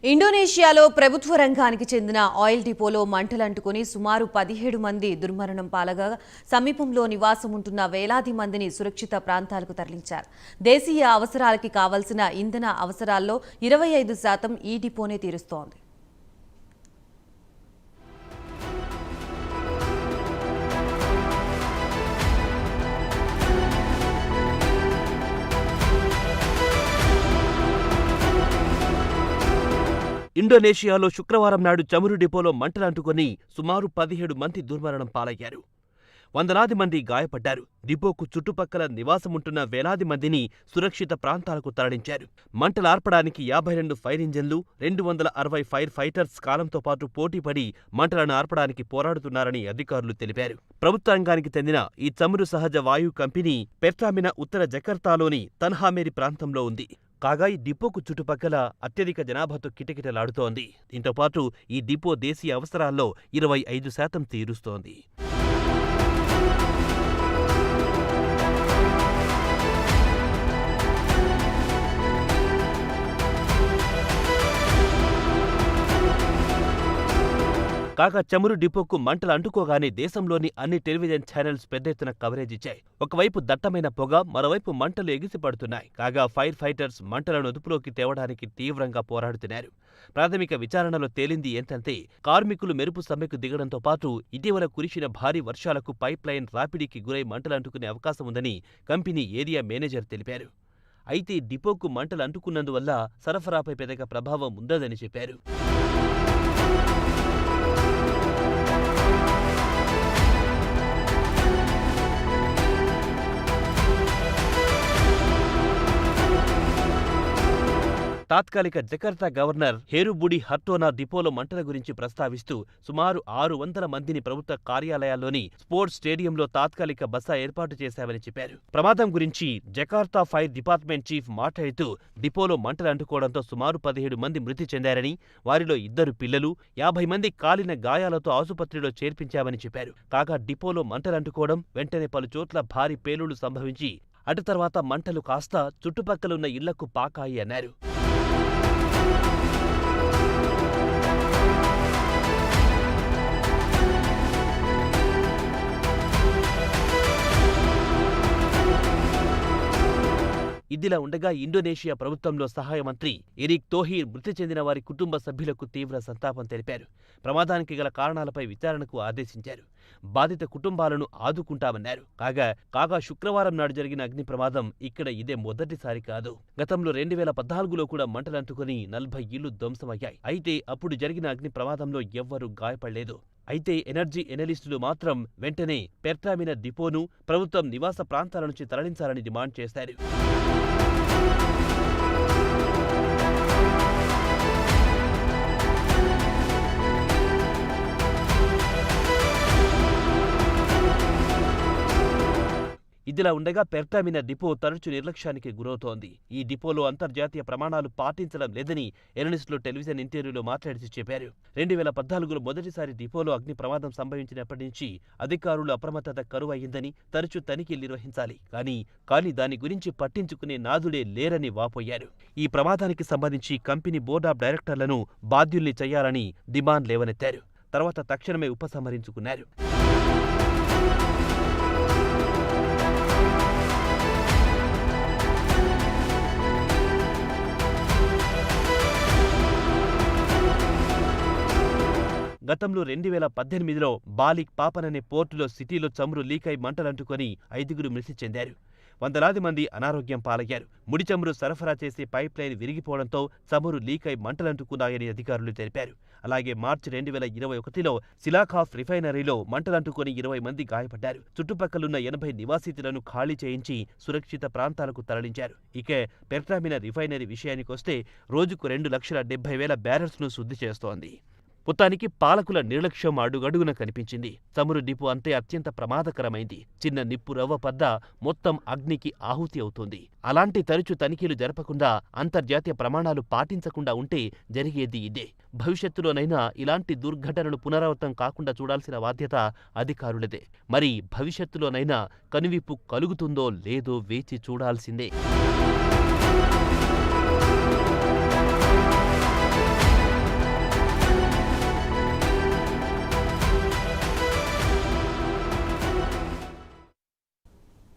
ఇండోనేషియాలో ప్రభుత్వ రంగానికి చెందిన ఆయిల్ డిపోలో మంటలంటుకుని సుమారు 17 మంది దుర్మరణం పాలగా సమీపంలో నివాసం ఉంటున్న వేలాది మందిని సురక్షిత ప్రాంతాలకు తరలించారు. దేశీయ అవసరాలకి కావాల్సిన ఇంధన అవసరాల్లో 25% ఈ డిపోనే తీరుస్తోంది. ఇండోనేషియాలో శుక్రవారం నాడు చమురు డిపోలో మంటలంటుకుని సుమారు 17 మంది దుర్మరణం పాలయ్యారు. వందలాది మంది గాయపడ్డారు. డిపోకు చుట్టుపక్కల నివాసముంటున్న వేలాది మందిని సురక్షిత ప్రాంతాలకు తరలించారు. మంటలార్పడానికి 52 ఫైర్ ఇంజన్లు, 260 ఫైర్ ఫైటర్స్ కాలంతో పాటు పోటీపడి మంటలను ఆర్పడానికి పోరాడుతున్నారని అధికారులు తెలిపారు. ప్రభుత్వానికి చెందిన ఈ చమురు సహజ వాయు కంపెనీ పెర్టామినా ఉత్తర జకర్తాలోని తన్హామేరి ప్రాంతంలో ఉంది. కాగా ఈ డిపోకు చుట్టుపక్కల అత్యధిక జనాభాతో కిటకిటలాడుతోంది. దీంతోపాటు ఈ డిపో దేశీయ అవసరాల్లో 25% తీరుస్తోంది. కాగా చమురు డిపోకు మంటలు అంటుకోగానే దేశంలోని అన్ని టెలివిజన్ ఛానల్స్ పెద్ద ఎత్తున కవరేజ్ ఇచ్చాయి. ఒకవైపు దట్టమైన పొగ, మరోవైపు మంటలు ఎగిసిపడుతున్నాయి. కాగా ఫైర్ ఫైటర్స్ మంటలను అదుపులోకి తేవడానికి తీవ్రంగా పోరాడుతున్నారు. ప్రాథమిక విచారణలో తేలింది ఏంటంటే కార్మికులు మెరుపు సమ్మెకు దిగడంతో పాటు ఇటీవల కురిసిన భారీ వర్షాలకు పైప్ లైన్ రాపిడికి గురై మంటలు అంటుకునే అవకాశం ఉందని కంపెనీ ఏరియా మేనేజర్ తెలిపారు. అయితే డిపోకు మంటలు అంటుకున్నందువల్ల సరఫరాపై పెద్దగా ప్రభావం ఉండదని చెప్పారు. తాత్కాలిక జకర్తా గవర్నర్ హేరుబుడి హర్టోనా డిపోలో మంటల గురించి ప్రస్తావిస్తూ సుమారు 600 మందిని ప్రభుత్వ కార్యాలయాల్లోని స్పోర్ట్స్ స్టేడియంలో తాత్కాలిక బస ఏర్పాటు చేశామని చెప్పారు. ప్రమాదం గురించి జకార్తా ఫైర్ డిపార్ట్మెంట్ చీఫ్ మాట్లాడుతూ డిపోలో మంటలు అంటుకోవడంతో సుమారు 17 మంది మృతి చెందారని, వారిలో 2 పిల్లలు, 50 మంది కాలిన గాయాలతో ఆసుపత్రిలో చేర్పించామని చెప్పారు. కాగా డిపోలో మంటలంటుకోవడం వెంటనే పలుచోట్ల భారీ పేలుళ్లు సంభవించి అటు తర్వాత మంటలు కాస్త చుట్టుపక్కలున్న ఇళ్లకు పాకాయి అన్నారు. ఇదిలా ఉండగా ఇండోనేషియా ప్రభుత్వంలో సహాయ మంత్రి ఎరిక్ థోహీర్ మృతి చెందిన వారి కుటుంబ సభ్యులకు తీవ్ర సంతాపం తెలిపారు. ప్రమాదానికి గల కారణాలపై విచారణకు ఆదేశించారు. బాధిత కుటుంబాలను ఆదుకుంటామన్నారు. కాగా శుక్రవారం నాడు జరిగిన అగ్ని ప్రమాదం ఇక్కడ ఇదే మొదటిసారి కాదు. గతంలో 2014లో కూడా మంటలంటుకుని 40 ఇళ్లు ధ్వంసమయ్యాయి. అయితే అప్పుడు జరిగిన అగ్ని ప్రమాదంలో ఎవ్వరూ గాయపడలేదు. అయితే ఎనర్జీ ఎనలిస్టులు మాత్రం వెంటనే పెర్టామినా డిపోను ప్రభుత్వం నివాస ప్రాంతాల నుంచి తరలించాలని డిమాండ్ చేశారు. ఇదిలా ఉండగా పెర్టామినా డిపో తరచు నిర్లక్ష్యానికి గురవుతోంది. ఈ డిపోలో అంతర్జాతీయ ప్రమాణాలు పాటించడం లేదని ఎనలిస్టులు టెలివిజన్ ఇంటర్వ్యూలో మాట్లాడి చెప్పారు. 2014లో మొదటిసారి డిపోలో అగ్ని ప్రమాదం సంభవించినప్పటి నుంచి అధికారులు అప్రమత్తత కరువయ్యిందని, తరచు తనిఖీలు నిర్వహించాలి కానీ దాని గురించి పట్టించుకునే నాదుడే లేరని వాపోయారు. ఈ ప్రమాదానికి సంబంధించి కంపెనీ బోర్డ్ ఆఫ్ డైరెక్టర్లను బాధ్యుల్ని చేయాలని డిమాండ్ లేవనెత్తారు. తర్వాత తక్షణమే ఉపసంహరించుకున్నారు. గతంలో 2018లో బాలిక్ పాపన్ అనే పోర్టులో సిటీలో చమురు లీకై మంటలంటుకొని 5 మృతి చెందారు. వందలాది మంది అనారోగ్యం పాలయ్యారు. ముడి చమురు సరఫరా చేసే పైప్ లైన్ విరిగిపోవడంతో చమురు లీకై మంటలంటుకున్నాయని అధికారులు తెలిపారు. అలాగే మార్చి 2021లో సిలాకాఫ్ రిఫైనరీలో మంటలంటుకొని 20 మంది గాయపడ్డారు. చుట్టుపక్కలున్న 80 నివాసితులను ఖాళీ చేయించి సురక్షిత ప్రాంతాలకు తరలించారు. ఇక పెర్టామినా రిఫైనరీ విషయానికొస్తే రోజుకు 2,70,000 బ్యారెల్స్ను శుద్ధి చేస్తోంది. మొత్తానికి పాలకుల నిర్లక్ష్యం అడుగడుగున కనిపించింది. చమురు డిపో అంతే అత్యంత ప్రమాదకరమైంది. చిన్న నిప్పు రవ్వ పద్ద మొత్తం అగ్నికి ఆహుతి అవుతుంది. అలాంటి తరచు తనిఖీలు జరపకుండా, అంతర్జాతీయ ప్రమాణాలు పాటించకుండా ఉంటే జరిగేది ఇదే. భవిష్యత్తులోనైనా ఇలాంటి దుర్ఘటనలు పునరావృతం కాకుండా చూడాల్సిన బాధ్యత అధికారులదే. మరి భవిష్యత్తులోనైనా కనువిప్పు కలుగుతుందో లేదో వేచి చూడాల్సిందే.